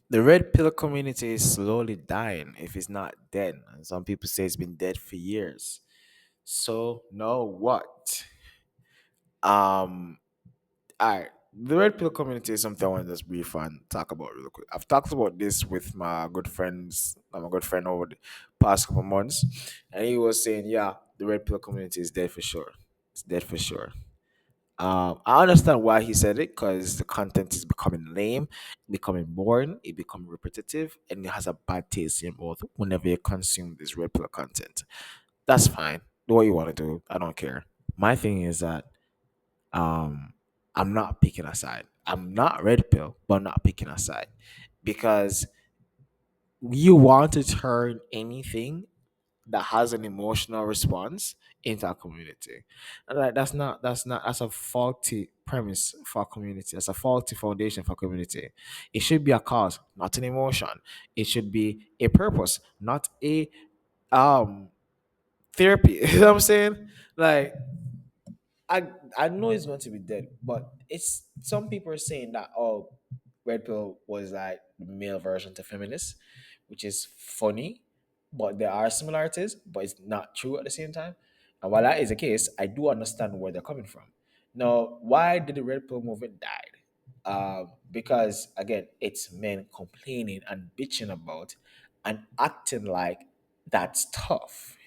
The red pill community is slowly dying if it's not dead. And some people say it's been dead for years. So know what? Um all right. The red pill community is something I want to just brief and talk about real quick. I've talked about this with my good friend over the past couple months, and he was saying, yeah, the red pill community is dead for sure. It's dead for sure. I understand why he said it because the content is becoming lame, becoming boring, it becoming repetitive, and it has a bad taste in your mouth whenever you consume this red pill content. That's fine. Do what you want to do. I don't care. My thing is that um, I'm not picking a side. I'm not red pill, but I'm not picking a side because you want to turn anything that has an emotional response into a community. And like that's a faulty premise for a community. That's a faulty foundation for community. It should be a cause, not an emotion. It should be a purpose, not a um therapy. You know what I'm saying? Like I I know it's going to be dead, but it's some people are saying that Red Pill was like the male version to feminist, which is funny, but there are similarities, but it's not true at the same time. And while that is the case, I do understand where they're coming from. Now, why did the Red Pill movement die? Because again, it's men complaining and bitching about and acting like that's tough.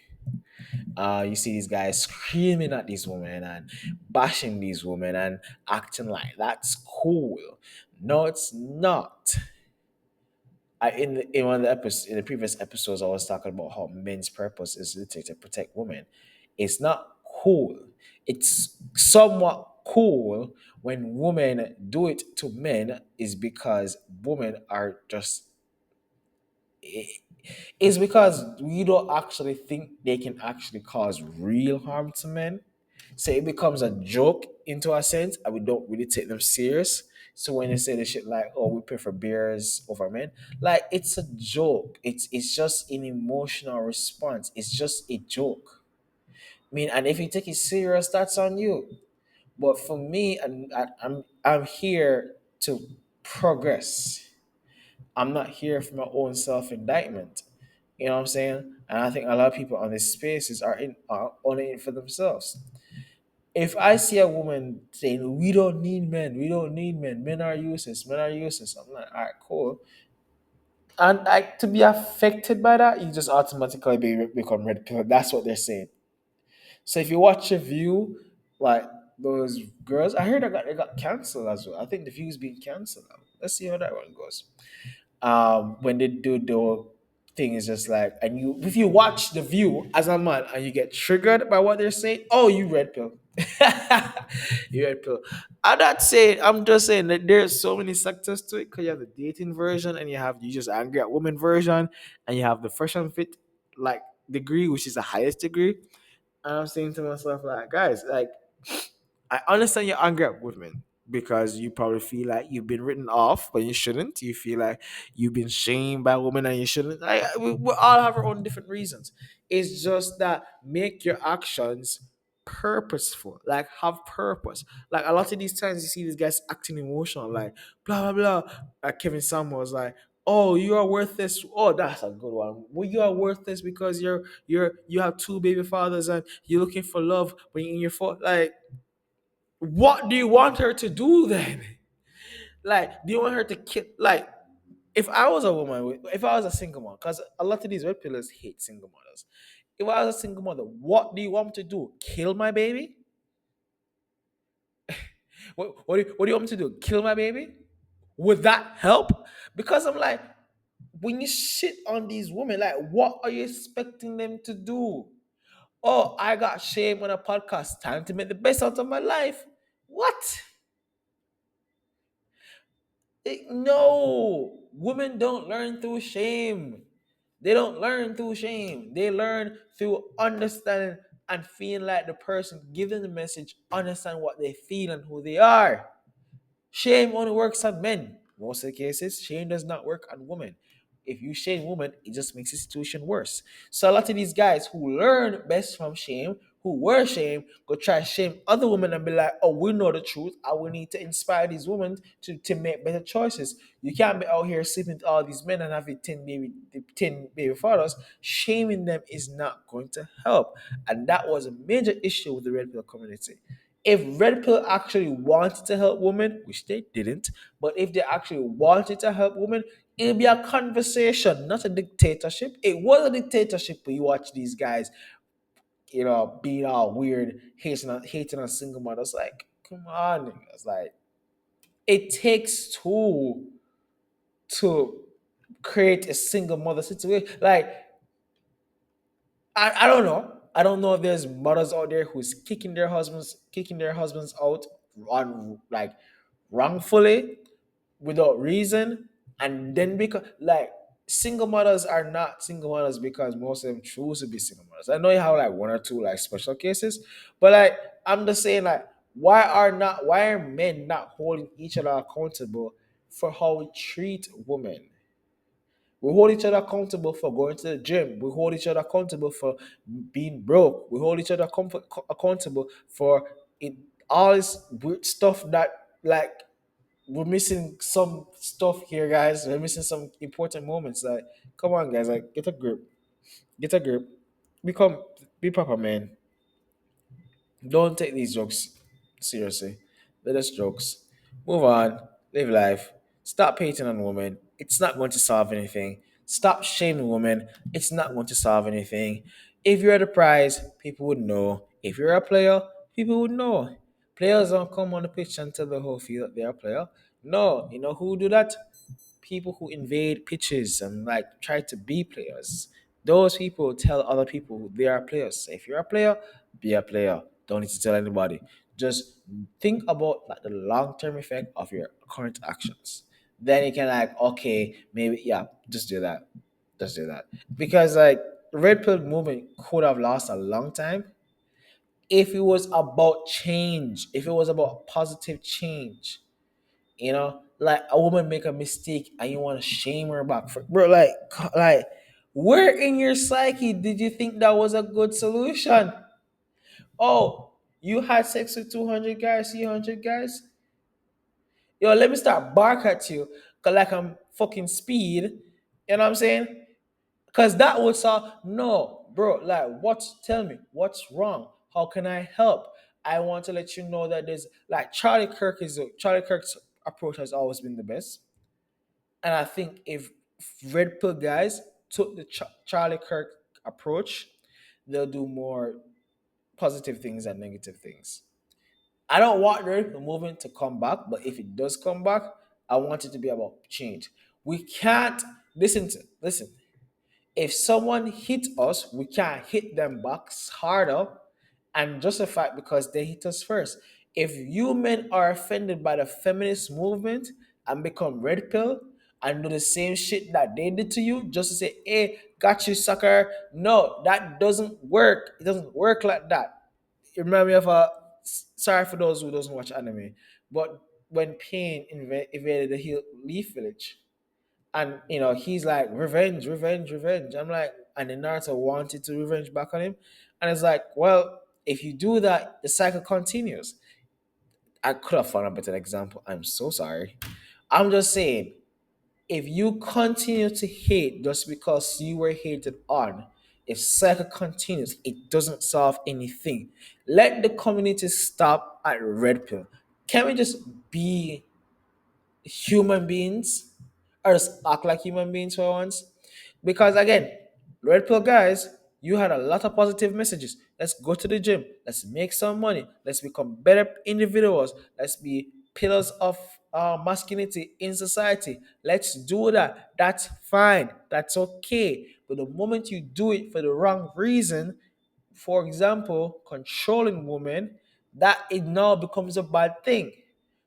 You see these guys screaming at these women and bashing these women and acting like that's cool. No, it's not. In one of the episodes, in the previous episodes, I was talking about how men's purpose is literally to protect women. It's not cool. It's somewhat cool when women do it to men, is because women are just it's because we don't actually think they can actually cause real harm to men. So it becomes a joke into a sense, and we don't really take them serious. So when they say the shit like, "Oh, we prefer bears over men," like it's a joke. It's just an emotional response. It's just a joke. I mean, and if you take it serious, that's on you. But for me, and I'm here to progress. I'm not here for my own self indictment. You know what I'm saying? And I think a lot of people on these spaces are only in it for themselves. If I see a woman saying, "We don't need men, we don't need men, men are useless, men are useless," I'm like, all right, cool. And like to be affected by that, you just automatically become red pill. That's what they're saying. So if you watch a view, like those girls, I heard they got canceled as well. I think the view's being canceled now. Let's see how that one goes. When they do the thing is just like, and you if you watch the view as a man and you get triggered by what they're saying, oh, you red pill. You red pill. I'm not saying, I'm just saying that there's so many sectors to it, because you have the dating version and you just angry at women version, and you have the fresh and fit like degree, which is the highest degree. And I'm saying to myself, like, guys, like, I understand you're angry at women because you probably feel like you've been written off, but you shouldn't. You feel like you've been shamed by women and you shouldn't. Like, we all have our own different reasons. It's just that make your actions purposeful, like have purpose. Like a lot of these times you see these guys acting emotional, like blah blah blah. Kevin Samuels was like, "Oh, you are worthless." Oh, that's a good one. Well, you are worthless because you have two baby fathers and you're looking for love when you're in your like, what do you want her to do then? Like, do you want her to kill? Like, if I was a woman, if I was a single mom, because a lot of these red pillars hate single mothers. If I was a single mother, what do you want me to do? Kill my baby? What do you want me to do? Kill my baby? Would that help? Because I'm like, when you shit on these women, like, what are you expecting them to do? Oh, I got shame on a podcast. Time to make the best out of my life. What? No, women don't learn through shame. They don't learn through shame. They learn through understanding and feeling like the person giving the message understand what they feel and who they are. Shame only works on men. Most of the cases, shame does not work on women. If you shame women, it just makes the situation worse. So a lot of these guys who learn best from shame, who were shamed go try to shame other women and be like, oh, we know the truth. I will need to inspire these women to make better choices. You can't be out here sleeping with all these men and having 10 baby fathers. Shaming them is not going to help. And that was a major issue with the red pill community. If red pill actually wanted to help women, which they didn't, but if they actually wanted to help women, it'll be a conversation, not a dictatorship. It was a dictatorship, but you watch these guys, being all weird, hating on single mothers. Like, come on, it's like it takes two to create a single mother situation. Like, I don't know. I don't know if there's mothers out there who's kicking their husbands out on like wrongfully without reason, and then because like single mothers are not single mothers because most of them choose to be single mothers. I know you have like one or two like special cases, but like I'm just saying, like, why are men not holding each other accountable for how we treat women? We hold each other accountable for going to the gym. We hold each other accountable for being broke. We hold each other accountable for it, all this weird stuff that, like, we're missing some stuff here, guys. We're missing some important moments. Like, come on, guys. Like, get a grip. Get a grip. Become, be proper, man. Don't take these jokes seriously. They're just jokes. Move on. Live life. Stop hating on women. It's not going to solve anything. Stop shaming women. It's not going to solve anything. If you're the prize, people would know. If you're a player, people would know. Players don't come on the pitch and tell the whole field that they're a player. No, you know who do that? People who invade pitches and like try to be players. Those people tell other people they are players. So if you're a player, be a player. Don't need to tell anybody. Just think about like the long term effect of your current actions. Then you can like, okay, maybe yeah, just do that. Just do that. Because like the red pill movement could have lost a long time if it was about change, if it was about positive change. Like a woman make a mistake and you want to shame her back for, bro, like where in your psyche did you think that was a good solution? Oh, you had sex with 200 guys, 300 guys? Yo, let me start bark at you, cause like I'm fucking speed. You know what I'm saying? Cause that would solve. No, bro. Like, tell me what's wrong. How can I help? I want to let you know that there's like Charlie Kirk's approach has always been the best. And I think if red pill guys took the Charlie Kirk approach, they'll do more positive things than negative things. I don't want the movement to come back, but if it does come back, I want it to be about change. We can't listen. If someone hit us, we can't hit them back harder and justify it because they hit us first. If you men are offended by the feminist movement and become red pill and do the same shit that they did to you, just to say, hey, got you, sucker. No, that doesn't work. It doesn't work like that. It reminds me of sorry for those who doesn't watch anime, but when Pain invaded the Leaf Village, and he's like, revenge, revenge, revenge. I'm like, and then Naruto wanted to revenge back on him, and it's like, well, if you do that, the cycle continues. I could have found a better example. I'm so sorry. I'm just saying, if you continue to hate just because you were hated on, if cycle continues, it doesn't solve anything. Let the community stop at red pill. Can we just be human beings, or just act like human beings for once? Because again, red pill guys, you had a lot of positive messages. Let's go to the gym. Let's make some money. Let's become better individuals. Let's be pillars of masculinity in society. Let's do that. That's fine. That's okay. But the moment you do it for the wrong reason, for example, controlling women, that it now becomes a bad thing.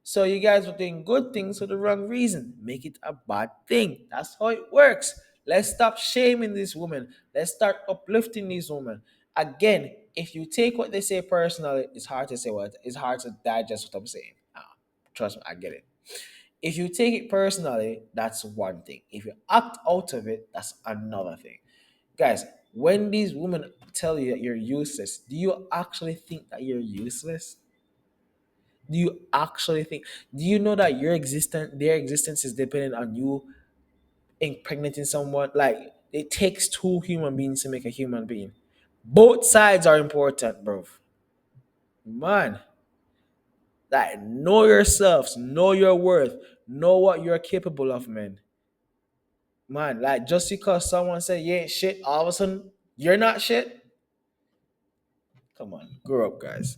So you guys are doing good things for the wrong reason. Make it a bad thing. That's how it works. Let's stop shaming these women. Let's start uplifting these women. Again, if you take what they say personally, it's hard to say what it's hard to digest what I'm saying. Trust me, I get it. If you take it personally, that's one thing. If you act out of it, that's another thing. Guys, When these women tell you that you're useless, do you actually think that you're useless? Do you actually think? Do you know that their existence is dependent on you impregnating someone? Like it takes two human beings to make a human being. Both sides are important, bro. Man, like know yourselves, know your worth, know what you're capable of, man. Man, like just because someone said you ain't shit, all of a sudden you're not shit. Come on, grow up, guys.